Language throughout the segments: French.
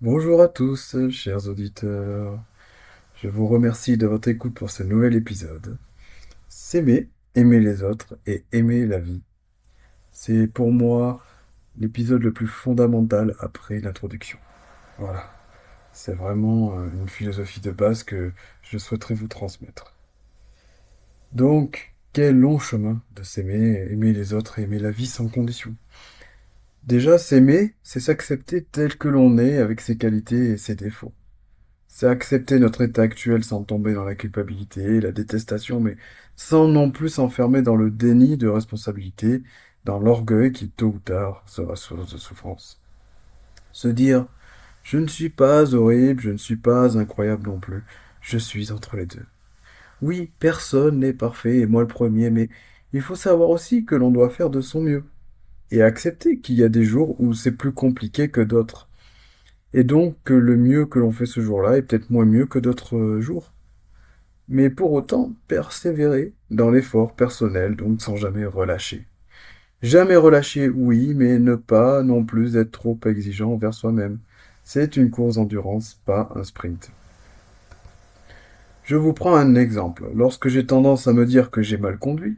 Bonjour à tous, chers auditeurs. Je vous remercie de votre écoute pour ce nouvel épisode. S'aimer, aimer les autres et aimer la vie. C'est pour moi l'épisode le plus fondamental après l'introduction. Voilà, c'est vraiment une philosophie de base que je souhaiterais vous transmettre. Donc, quel long chemin de s'aimer, aimer les autres et aimer la vie sans condition. Déjà, s'aimer, c'est s'accepter tel que l'on est avec ses qualités et ses défauts. C'est accepter notre état actuel sans tomber dans la culpabilité, la détestation, mais sans non plus s'enfermer dans le déni de responsabilité, dans l'orgueil qui, tôt ou tard, sera source de souffrance. Se dire, je ne suis pas horrible, je ne suis pas incroyable non plus, je suis entre les deux. Oui, personne n'est parfait, et moi le premier, mais il faut savoir aussi que l'on doit faire de son mieux, et accepter qu'il y a des jours où c'est plus compliqué que d'autres. Et donc que le mieux que l'on fait ce jour-là est peut-être moins mieux que d'autres jours. Mais pour autant, persévérer dans l'effort personnel, donc sans jamais relâcher. Jamais relâcher, oui, mais ne pas non plus être trop exigeant envers soi-même. C'est une course d'endurance, pas un sprint. Je vous prends un exemple. Lorsque j'ai tendance à me dire que j'ai mal conduit,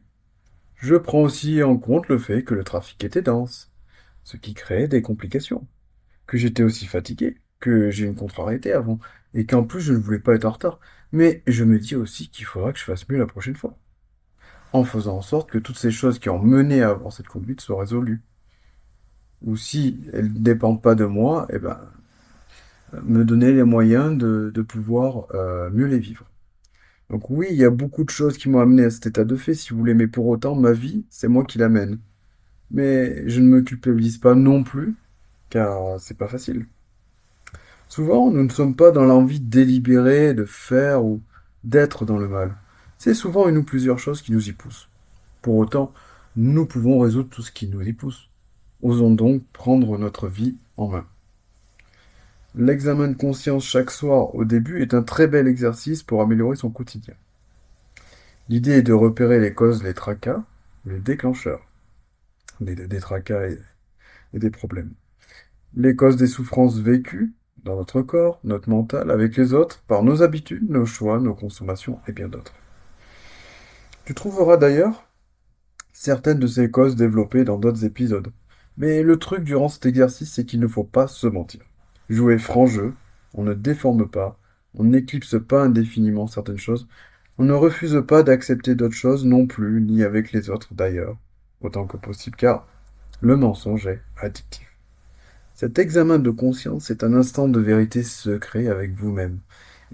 je prends aussi en compte le fait que le trafic était dense, ce qui crée des complications, que j'étais aussi fatigué, que j'ai une contrariété avant, et qu'en plus je ne voulais pas être en retard. Mais je me dis aussi qu'il faudra que je fasse mieux la prochaine fois, en faisant en sorte que toutes ces choses qui ont mené à avoir cette conduite soient résolues. Ou si elles ne dépendent pas de moi, eh ben, me donner les moyens de pouvoir mieux les vivre. Donc oui, il y a beaucoup de choses qui m'ont amené à cet état de fait, si vous voulez, mais pour autant, ma vie, c'est moi qui l'amène. Mais je ne me culpabilise pas non plus, car c'est pas facile. Souvent, nous ne sommes pas dans l'envie délibérée de faire ou d'être dans le mal. C'est souvent une ou plusieurs choses qui nous y poussent. Pour autant, nous pouvons résoudre tout ce qui nous y pousse. Osons donc prendre notre vie en main. L'examen de conscience chaque soir au début est un très bel exercice pour améliorer son quotidien. L'idée est de repérer les causes, les tracas, les déclencheurs des tracas et des problèmes. Les causes des souffrances vécues dans notre corps, notre mental, avec les autres, par nos habitudes, nos choix, nos consommations et bien d'autres. Tu trouveras d'ailleurs certaines de ces causes développées dans d'autres épisodes. Mais le truc durant cet exercice, c'est qu'il ne faut pas se mentir. Jouer franc jeu, on ne déforme pas, on n'éclipse pas indéfiniment certaines choses, on ne refuse pas d'accepter d'autres choses non plus, ni avec les autres d'ailleurs, autant que possible, car le mensonge est addictif. Cet examen de conscience est un instant de vérité secret avec vous-même.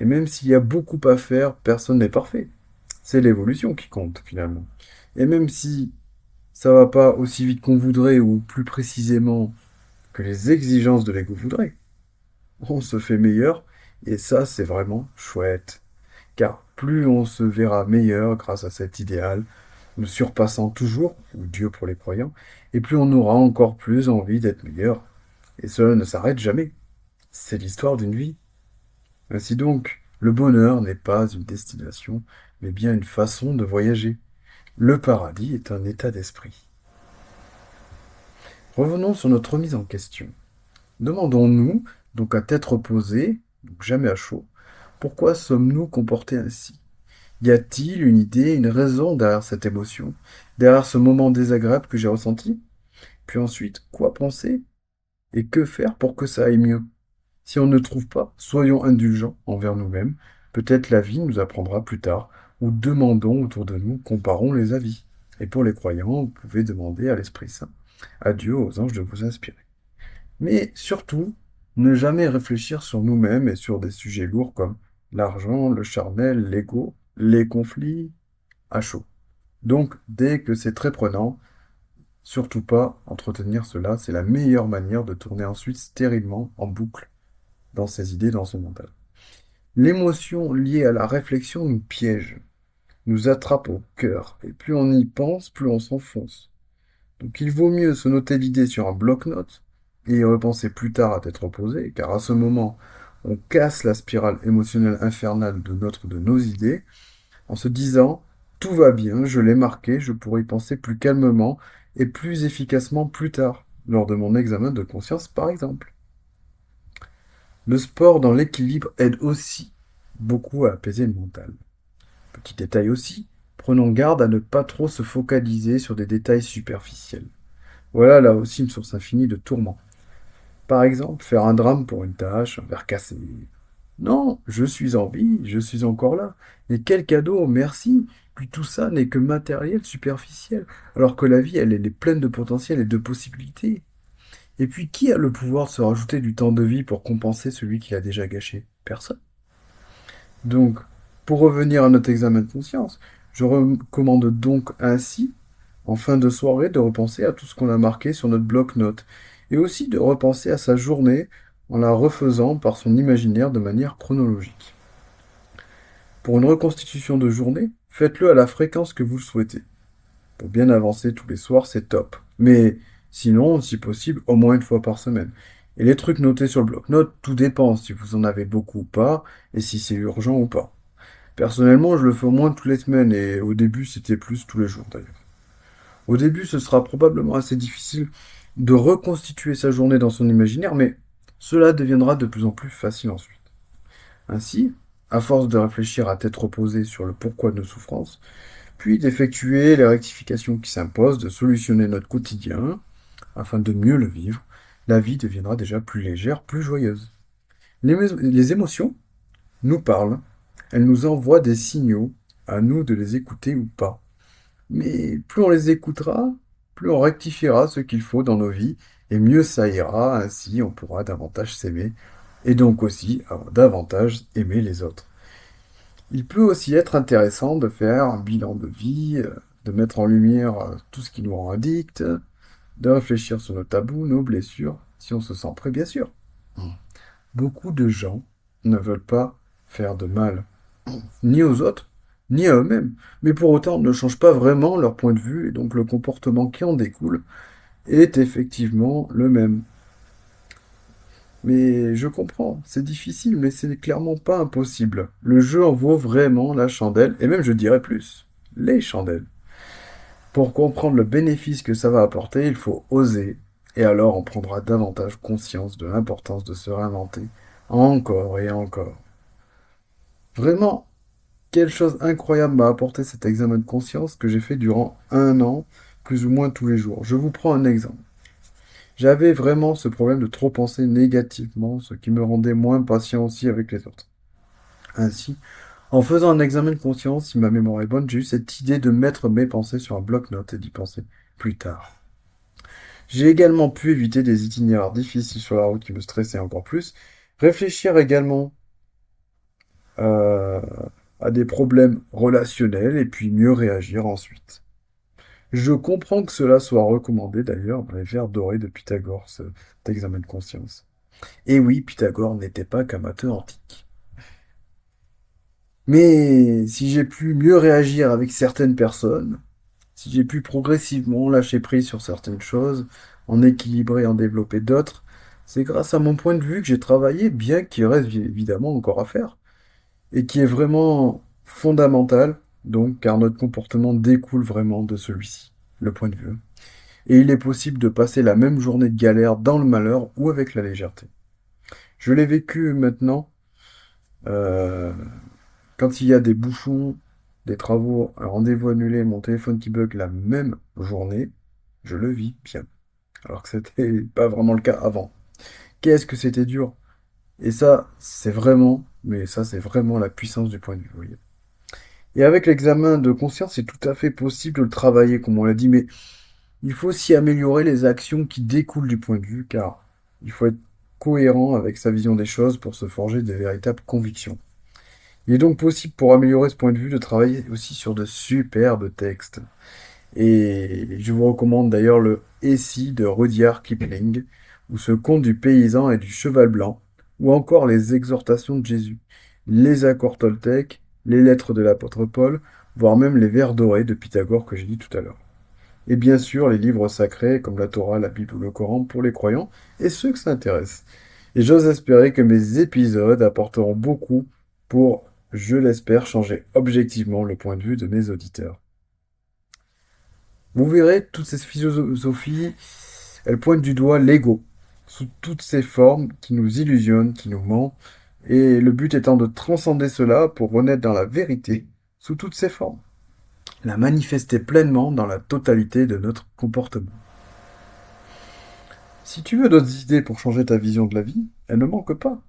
Et même s'il y a beaucoup à faire, personne n'est parfait. C'est l'évolution qui compte finalement. Et même si ça va pas aussi vite qu'on voudrait, ou plus précisément que les exigences de l'ego voudraient, on se fait meilleur, et ça c'est vraiment chouette. Car plus on se verra meilleur grâce à cet idéal, nous surpassant toujours, ou Dieu pour les croyants, et plus on aura encore plus envie d'être meilleur. Et cela ne s'arrête jamais. C'est l'histoire d'une vie. Ainsi donc, le bonheur n'est pas une destination, mais bien une façon de voyager. Le paradis est un état d'esprit. Revenons sur notre remise en question. Demandons-nous, donc à tête reposée, donc jamais à chaud, pourquoi sommes-nous comportés ainsi? Y a-t-il une idée, une raison derrière cette émotion, derrière ce moment désagréable que j'ai ressenti? Puis ensuite, quoi penser et que faire pour que ça aille mieux? Si on ne trouve pas, soyons indulgents envers nous-mêmes. Peut-être la vie nous apprendra plus tard, ou demandons autour de nous, comparons les avis. Et pour les croyants, vous pouvez demander à l'Esprit Saint, à Dieu, aux anges de vous inspirer. Mais surtout, ne jamais réfléchir sur nous-mêmes et sur des sujets lourds comme l'argent, le charnel, l'ego, les conflits, à chaud. Donc, dès que c'est très prenant, surtout pas entretenir cela, c'est la meilleure manière de tourner ensuite stérilement en boucle dans ses idées, dans son mental. L'émotion liée à la réflexion nous piège, nous attrape au cœur, et plus on y pense, plus on s'enfonce. Donc il vaut mieux se noter l'idée sur un bloc-notes et y repenser plus tard à tête reposée, car à ce moment, on casse la spirale émotionnelle infernale de nos idées, en se disant tout va bien, je l'ai marqué, je pourrai y penser plus calmement et plus efficacement plus tard, lors de mon examen de conscience par exemple. Le sport dans l'équilibre aide aussi beaucoup à apaiser le mental. Petit détail aussi, prenons garde à ne pas trop se focaliser sur des détails superficiels. Voilà là aussi une source infinie de tourments. Par exemple, faire un drame pour une tâche, un verre cassé. Non, je suis en vie, je suis encore là. Et quel cadeau, merci. Puis tout ça n'est que matériel superficiel, alors que la vie, elle est pleine de potentiel et de possibilités. Et puis, qui a le pouvoir de se rajouter du temps de vie pour compenser celui qu'il a déjà gâché? Personne. Donc, pour revenir à notre examen de conscience, je recommande donc ainsi, en fin de soirée, de repenser à tout ce qu'on a marqué sur notre bloc-notes, et aussi de repenser à sa journée en la refaisant par son imaginaire de manière chronologique. Pour une reconstitution de journée, faites-le à la fréquence que vous le souhaitez. Pour bien avancer tous les soirs, c'est top. Mais sinon, si possible, au moins une fois par semaine. Et les trucs notés sur le bloc-notes, tout dépend si vous en avez beaucoup ou pas, et si c'est urgent ou pas. Personnellement, je le fais au moins toutes les semaines, et au début, c'était plus tous les jours d'ailleurs. Au début, ce sera probablement assez difficile de reconstituer sa journée dans son imaginaire, mais cela deviendra de plus en plus facile ensuite. Ainsi, à force de réfléchir à tête reposée sur le pourquoi de nos souffrances, puis d'effectuer les rectifications qui s'imposent, de solutionner notre quotidien, afin de mieux le vivre, la vie deviendra déjà plus légère, plus joyeuse. Les émotions nous parlent, elles nous envoient des signaux, à nous de les écouter ou pas. Mais plus on les écoutera, plus on rectifiera ce qu'il faut dans nos vies, et mieux ça ira, ainsi on pourra davantage s'aimer, et donc aussi davantage aimer les autres. Il peut aussi être intéressant de faire un bilan de vie, de mettre en lumière tout ce qui nous rend addict, de réfléchir sur nos tabous, nos blessures, si on se sent prêt, bien sûr. Beaucoup de gens ne veulent pas faire de mal, ni aux autres, ni à eux-mêmes, mais pour autant ne changent pas vraiment leur point de vue, et donc le comportement qui en découle est effectivement le même. Mais je comprends, c'est difficile, mais c'est clairement pas impossible. Le jeu en vaut vraiment la chandelle, et même je dirais plus, les chandelles. Pour comprendre le bénéfice que ça va apporter, il faut oser, et alors on prendra davantage conscience de l'importance de se réinventer, encore et encore. Vraiment, quelle chose incroyable m'a apporté cet examen de conscience que j'ai fait durant un an, plus ou moins tous les jours. Je vous prends un exemple. J'avais vraiment ce problème de trop penser négativement, ce qui me rendait moins patient aussi avec les autres. Ainsi, en faisant un examen de conscience, si ma mémoire est bonne, j'ai eu cette idée de mettre mes pensées sur un bloc-notes et d'y penser plus tard. J'ai également pu éviter des itinéraires difficiles sur la route qui me stressaient encore plus, réfléchir également euh, à des problèmes relationnels et puis mieux réagir ensuite. Je comprends que cela soit recommandé d'ailleurs dans les vers dorés de Pythagore, cet examen de conscience. Et oui, Pythagore n'était pas qu'un matheux antique. Mais si j'ai pu mieux réagir avec certaines personnes, si j'ai pu progressivement lâcher prise sur certaines choses, en équilibrer et en développer d'autres, c'est grâce à mon point de vue que j'ai travaillé, bien qu'il reste évidemment encore à faire, et qui est vraiment fondamental, donc, car notre comportement découle vraiment de celui-ci, le point de vue. Et il est possible de passer la même journée de galère dans le malheur ou avec la légèreté. Je l'ai vécu maintenant, euh, quand il y a des bouchons, des travaux, un rendez-vous annulé, mon téléphone qui bug la même journée, je le vis bien. Alors que c'était pas vraiment le cas avant. Qu'est-ce que c'était dur? Et ça, c'est vraiment, mais ça, c'est vraiment la puissance du point de vue, vous voyez. Et avec l'examen de conscience, c'est tout à fait possible de le travailler, comme on l'a dit, mais il faut aussi améliorer les actions qui découlent du point de vue, car il faut être cohérent avec sa vision des choses pour se forger des véritables convictions. Il est donc possible, pour améliorer ce point de vue, de travailler aussi sur de superbes textes. Et je vous recommande d'ailleurs le Essie de Rudyard Kipling, ou ce conte du paysan et du cheval blanc, ou encore les exhortations de Jésus, les accords toltèques, les lettres de l'apôtre Paul, voire même les vers dorés de Pythagore que j'ai dit tout à l'heure. Et bien sûr, les livres sacrés comme la Torah, la Bible ou le Coran pour les croyants et ceux que ça intéresse. Et j'ose espérer que mes épisodes apporteront beaucoup pour, je l'espère, changer objectivement le point de vue de mes auditeurs. Vous verrez, toutes ces philosophies, elles pointent du doigt l'ego, sous toutes ces formes qui nous illusionnent, qui nous mentent, et le but étant de transcender cela pour renaître dans la vérité sous toutes ses formes, la manifester pleinement dans la totalité de notre comportement. Si tu veux d'autres idées pour changer ta vision de la vie, elles ne manquent pas.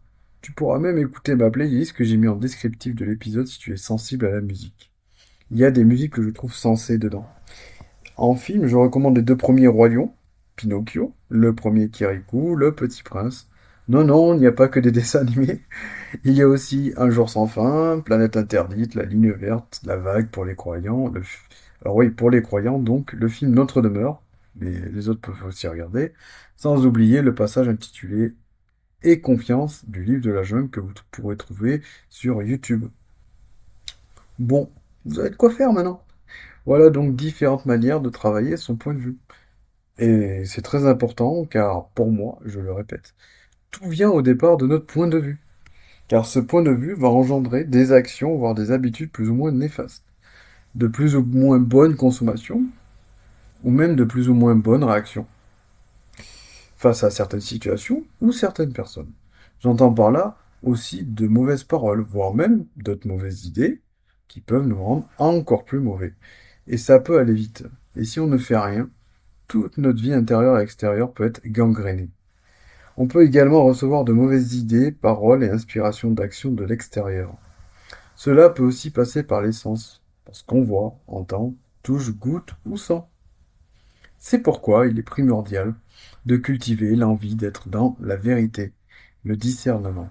Tu pourras même écouter ma playlist que j'ai mis en descriptif de l'épisode si tu es sensible à la musique. Il y a des musiques que je trouve sensées dedans. En film, je recommande les deux premiers Rois Lions, Pinocchio, le premier Kirikou, Le Petit Prince. Non, non, il n'y a pas que des dessins animés. Il y a aussi Un jour sans fin, Planète interdite, La ligne verte, La vague pour les croyants. Alors oui, pour les croyants, donc, le film Notre demeure, mais les autres peuvent aussi regarder, sans oublier le passage intitulé Et confiance du livre de la jungle que vous pourrez trouver sur YouTube. Bon, vous avez de quoi faire maintenant. Voilà donc différentes manières de travailler son point de vue. Et c'est très important car pour moi, je le répète, tout vient au départ de notre point de vue. Car ce point de vue va engendrer des actions, voire des habitudes plus ou moins néfastes, de plus ou moins bonne consommation, ou même de plus ou moins bonnes réactions face à certaines situations ou certaines personnes. J'entends par là aussi de mauvaises paroles, voire même d'autres mauvaises idées qui peuvent nous rendre encore plus mauvais. Et ça peut aller vite. Et si on ne fait rien, toute notre vie intérieure et extérieure peut être gangrénée. On peut également recevoir de mauvaises idées, paroles et inspirations d'actions de l'extérieur. Cela peut aussi passer par les sens, parce qu'on voit, entend, touche, goûte ou sent. C'est pourquoi il est primordial de cultiver l'envie d'être dans la vérité, le discernement.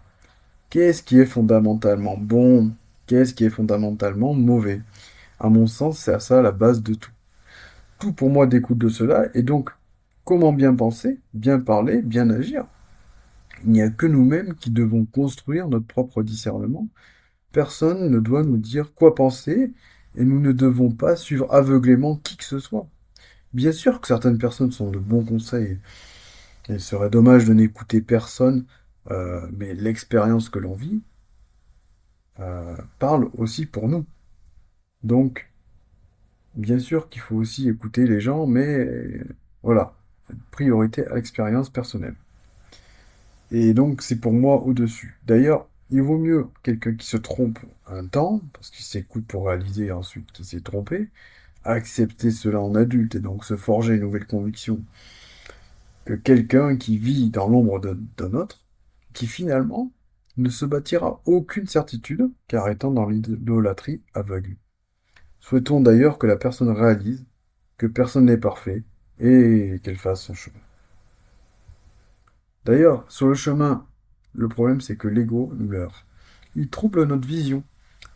Qu'est-ce qui est fondamentalement bon? Qu'est-ce qui est fondamentalement mauvais? À mon sens, c'est à ça la base de tout. Tout pour moi découle de cela, et donc, comment bien penser, bien parler, bien agir? Il n'y a que nous-mêmes qui devons construire notre propre discernement. Personne ne doit nous dire quoi penser, et nous ne devons pas suivre aveuglément qui que ce soit. Bien sûr que certaines personnes sont de bons conseils, et il serait dommage de n'écouter personne, mais l'expérience que l'on vit parle aussi pour nous. Donc, bien sûr qu'il faut aussi écouter les gens, mais voilà, priorité à l'expérience personnelle. Et donc, c'est pour moi au-dessus. D'ailleurs, il vaut mieux quelqu'un qui se trompe un temps, parce qu'il s'écoute pour réaliser ensuite qu'il s'est trompé, accepter cela en adulte et donc se forger une nouvelle conviction, que quelqu'un qui vit dans l'ombre d'un autre, qui finalement ne se bâtira aucune certitude, car étant dans l'idolâtrie aveugle. Souhaitons d'ailleurs que la personne réalise que personne n'est parfait et qu'elle fasse son chemin. D'ailleurs, sur le chemin, le problème c'est que l'ego nous leurre. Il trouble notre vision.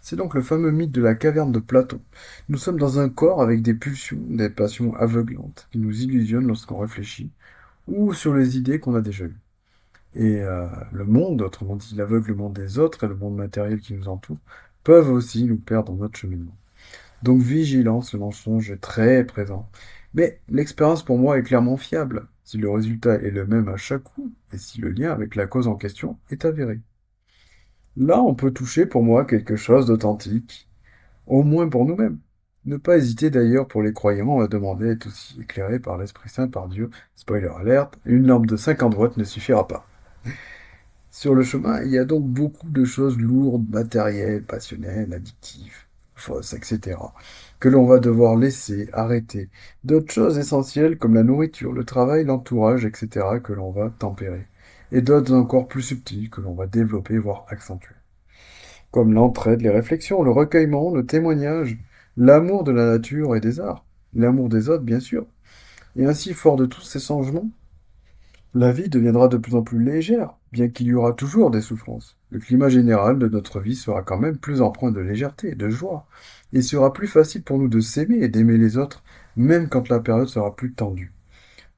C'est donc le fameux mythe de la caverne de Platon. Nous sommes dans un corps avec des pulsions, des passions aveuglantes qui nous illusionnent lorsqu'on réfléchit, ou sur les idées qu'on a déjà eues. Et le monde, autrement dit l'aveuglement des autres et le monde matériel qui nous entoure, peuvent aussi nous perdre dans notre cheminement. Donc vigilance, le mensonge est très présent. Mais l'expérience pour moi est clairement fiable, si le résultat est le même à chaque coup, et si le lien avec la cause en question est avéré. Là, on peut toucher pour moi quelque chose d'authentique, au moins pour nous-mêmes. Ne pas hésiter d'ailleurs pour les croyants à demander être aussi éclairé par l'Esprit Saint, par Dieu. Spoiler alert, une lampe de 50 watts ne suffira pas. Sur le chemin, il y a donc beaucoup de choses lourdes, matérielles, passionnelles, addictives, fausses, etc., que l'on va devoir laisser, arrêter. D'autres choses essentielles comme la nourriture, le travail, l'entourage, etc., que l'on va tempérer. Et d'autres encore plus subtiles que l'on va développer, voire accentuer. Comme l'entraide, les réflexions, le recueillement, le témoignage, l'amour de la nature et des arts, l'amour des autres, bien sûr. Et ainsi, fort de tous ces changements, la vie deviendra de plus en plus légère, bien qu'il y aura toujours des souffrances. Le climat général de notre vie sera quand même plus empreint de légèreté, de joie. Il sera plus facile pour nous de s'aimer et d'aimer les autres, même quand la période sera plus tendue.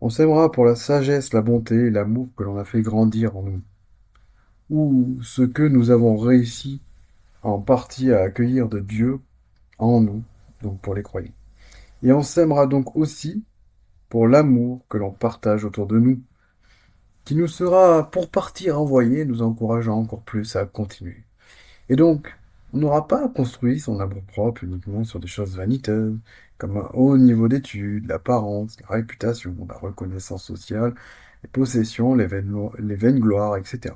On s'aimera pour la sagesse, la bonté et l'amour que l'on a fait grandir en nous, ou ce que nous avons réussi en partie à accueillir de Dieu en nous, donc pour les croyants. Et on s'aimera donc aussi pour l'amour que l'on partage autour de nous, qui nous sera pour partie envoyé, nous encourageant encore plus à continuer. Et donc, on n'aura pas construit son amour-propre uniquement sur des choses vaniteuses, comme un haut niveau d'études, l'apparence, la réputation, la reconnaissance sociale, les possessions, les vaines gloires, etc.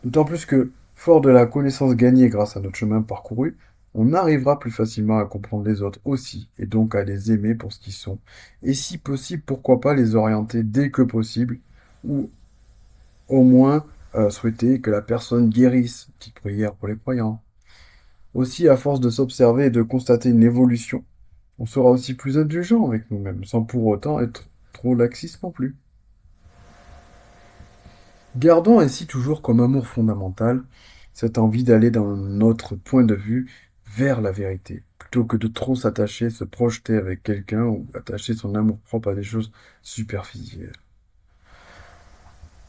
D'autant plus que, fort de la connaissance gagnée grâce à notre chemin parcouru, on arrivera plus facilement à comprendre les autres aussi, et donc à les aimer pour ce qu'ils sont. Et si possible, pourquoi pas les orienter dès que possible, ou au moins souhaiter que la personne guérisse. Petite prière pour les croyants. Aussi, à force de s'observer et de constater une évolution, on sera aussi plus indulgent avec nous-mêmes, sans pour autant être trop laxiste non plus. Gardons ainsi toujours comme amour fondamental cette envie d'aller dans notre point de vue vers la vérité, plutôt que de trop s'attacher, se projeter avec quelqu'un ou attacher son amour-propre à des choses superficielles.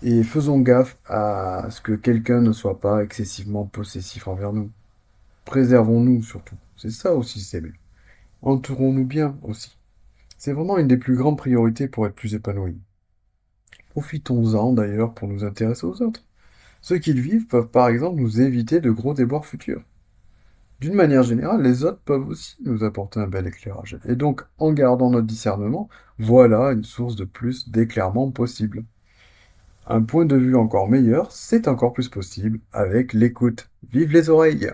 Et faisons gaffe à ce que quelqu'un ne soit pas excessivement possessif envers nous. Préservons-nous surtout. C'est ça aussi s'aimer. Entourons-nous bien aussi. C'est vraiment une des plus grandes priorités pour être plus épanoui. Profitons-en d'ailleurs pour nous intéresser aux autres. Ceux qui le vivent peuvent par exemple nous éviter de gros déboires futurs. D'une manière générale, les autres peuvent aussi nous apporter un bel éclairage. Et donc, en gardant notre discernement, voilà une source de plus d'éclairement possible. Un point de vue encore meilleur, c'est encore plus possible avec l'écoute. Vive les oreilles!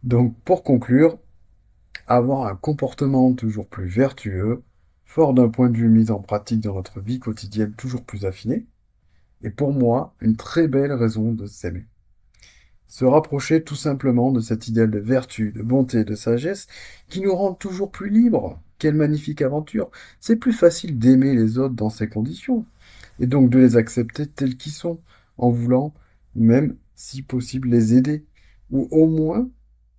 Donc, pour conclure, avoir un comportement toujours plus vertueux, fort d'un point de vue mis en pratique dans notre vie quotidienne toujours plus affiné, est pour moi une très belle raison de s'aimer. Se rapprocher tout simplement de cet idéal de vertu, de bonté, de sagesse qui nous rend toujours plus libres. Quelle magnifique aventure! C'est plus facile d'aimer les autres dans ces conditions, et donc de les accepter tels qu'ils sont, en voulant même, si possible, les aider, ou au moins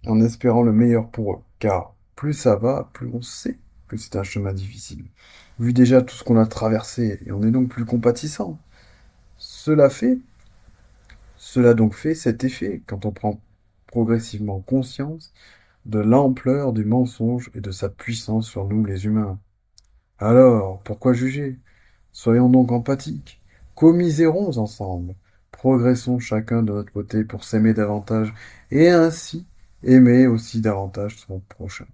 en espérant le meilleur pour eux, car plus ça va, plus on sait que c'est un chemin difficile. Vu déjà tout ce qu'on a traversé, et on est donc plus compatissant. Cela fait Cela donc fait cet effet quand on prend progressivement conscience de l'ampleur du mensonge et de sa puissance sur nous les humains. Alors, pourquoi juger? Soyons donc empathiques, commisérons ensemble, progressons chacun de notre côté pour s'aimer davantage et ainsi aimer aussi davantage son prochain.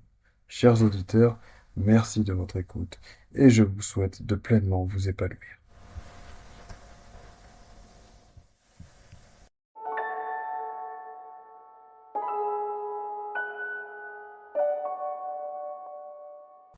Chers auditeurs, merci de votre écoute et je vous souhaite de pleinement vous épanouir.